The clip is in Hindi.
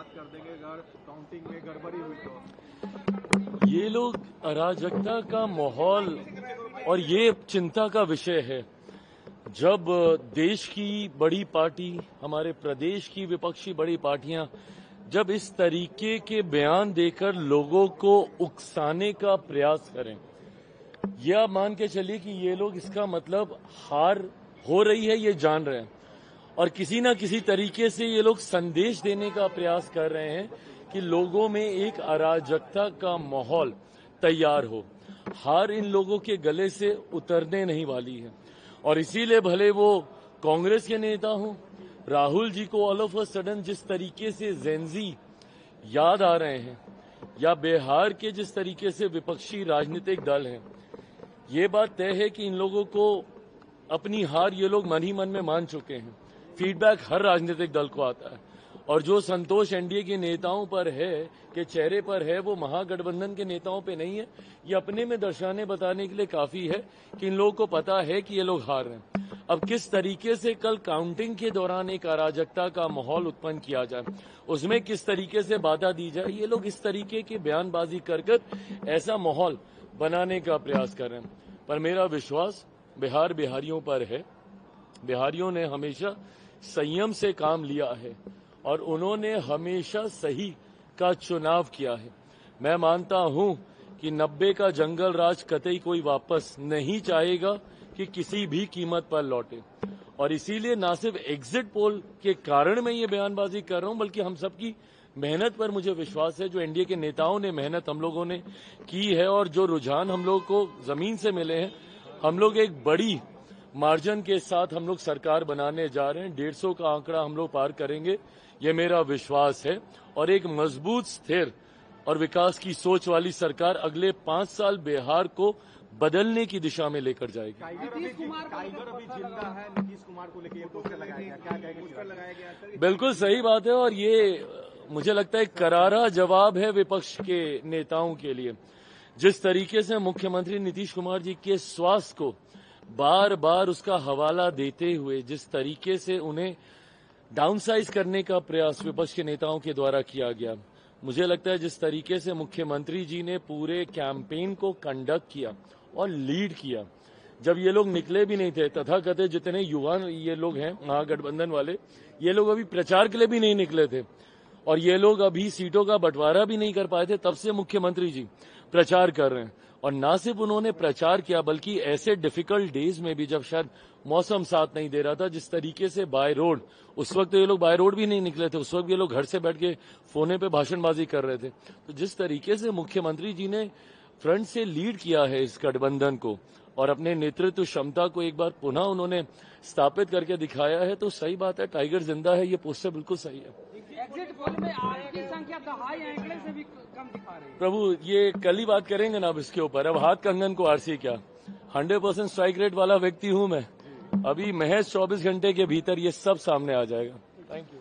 बात कर देंगे अगर काउंटिंग में गड़बड़ी हुई तो। ये लोग अराजकता का माहौल और ये चिंता का विषय है। जब देश की बड़ी पार्टी, हमारे प्रदेश की विपक्षी बड़ी पार्टियां जब इस तरीके के बयान देकर लोगों को उकसाने का प्रयास करें, यह आप मान के चलिए कि ये लोग इसका मतलब हार हो रही है ये जान रहे हैं और किसी न किसी तरीके से ये लोग संदेश देने का प्रयास कर रहे हैं कि लोगों में एक अराजकता का माहौल तैयार हो। हार इन लोगों के गले से उतरने नहीं वाली है और इसीलिए भले वो कांग्रेस के नेता हों, राहुल जी को ऑल ऑफ अ सडन जिस तरीके से जेनजी याद आ रहे हैं या बिहार के जिस तरीके से विपक्षी राजनीतिक दल हैं, ये बात तय है कि इन लोगों को अपनी हार ये लोग मन ही मन में मान चुके हैं। फीडबैक हर राजनीतिक दल को आता है और जो संतोष एनडीए के नेताओं पर है, के चेहरे पर है, वो महागठबंधन के नेताओं पे नहीं है। ये अपने में दर्शाने बताने के लिए काफी है कि इन लोगों को पता है कि ये लोग हार रहे हैं। अब किस तरीके से कल काउंटिंग के दौरान एक अराजकता का माहौल उत्पन्न किया जाए, उसमें किस तरीके से बाधा दी जाए, ये लोग इस तरीके की बयानबाजी कर ऐसा माहौल बनाने का प्रयास कर रहे हैं। पर मेरा विश्वास बिहारियों पर है। बिहारियों ने हमेशा संयम से काम लिया है और उन्होंने हमेशा सही का चुनाव किया है। मैं मानता हूं कि 90 का जंगल राज कतई कोई वापस नहीं चाहेगा कि किसी भी कीमत पर लौटे और इसीलिए ना सिर्फ एग्जिट पोल के कारण मैं ये बयानबाजी कर रहा हूं, बल्कि हम सबकी मेहनत पर मुझे विश्वास है। जो एनडीए के नेताओं ने मेहनत हम लोगों ने की है और जो रुझान हम लोग को जमीन से मिले हैं, हम लोग एक बड़ी मार्जिन के साथ हम लोग सरकार बनाने जा रहे हैं। 150 का आंकड़ा हम लोग पार करेंगे, ये मेरा विश्वास है और एक मजबूत, स्थिर और विकास की सोच वाली सरकार अगले 5 साल बिहार को बदलने की दिशा में लेकर जाएगी। टाइगर अभी जिंदा है, नीतीश कुमार को लेकर पोस्टर लगाया गया, क्या कहेंगे? बिल्कुल सही बात है और ये मुझे लगता है करारा जवाब है विपक्ष के नेताओं के लिए। जिस तरीके से मुख्यमंत्री नीतीश कुमार जी के स्वास्थ्य को बार बार उसका हवाला देते हुए जिस तरीके से उन्हें डाउनसाइज करने का प्रयास विपक्ष के नेताओं के द्वारा किया गया, मुझे लगता है जिस तरीके से मुख्यमंत्री जी ने पूरे कैंपेन को कंडक्ट किया और लीड किया, जब ये लोग निकले भी नहीं थे, तथाकथित जितने युवा ये लोग हैं महागठबंधन वाले, ये लोग अभी प्रचार के लिए भी नहीं निकले थे और ये लोग अभी सीटों का बंटवारा भी नहीं कर पाए थे, तब से मुख्यमंत्री जी प्रचार कर रहे हैं। और ना सिर्फ उन्होंने प्रचार किया बल्कि ऐसे डिफिकल्ट डेज में भी जब शायद मौसम साथ नहीं दे रहा था, जिस तरीके से बाय रोड, उस वक्त ये लोग बाय रोड भी नहीं निकले थे, उस वक्त ये लोग घर से बैठ के फोने पे भाषणबाजी कर रहे थे। तो जिस तरीके से मुख्यमंत्री जी ने फ्रंट से लीड किया है इस गठबंधन को और अपने नेतृत्व क्षमता को एक बार पुनः उन्होंने स्थापित करके दिखाया है, तो सही बात है, टाइगर जिंदा है, ये पोस्टर बिल्कुल सही है। एग्जिट पोल में आपकी संख्या दहाई आंकड़े से भी कम दिखा रही है। प्रभु, ये कल ही बात करेंगे ना अब इसके ऊपर। अब हाथ कंगन को आरसी क्या, 100% स्ट्राइक रेट वाला व्यक्ति हूं मैं। अभी महज 24 घंटे के भीतर ये सब सामने आ जाएगा। Thank you.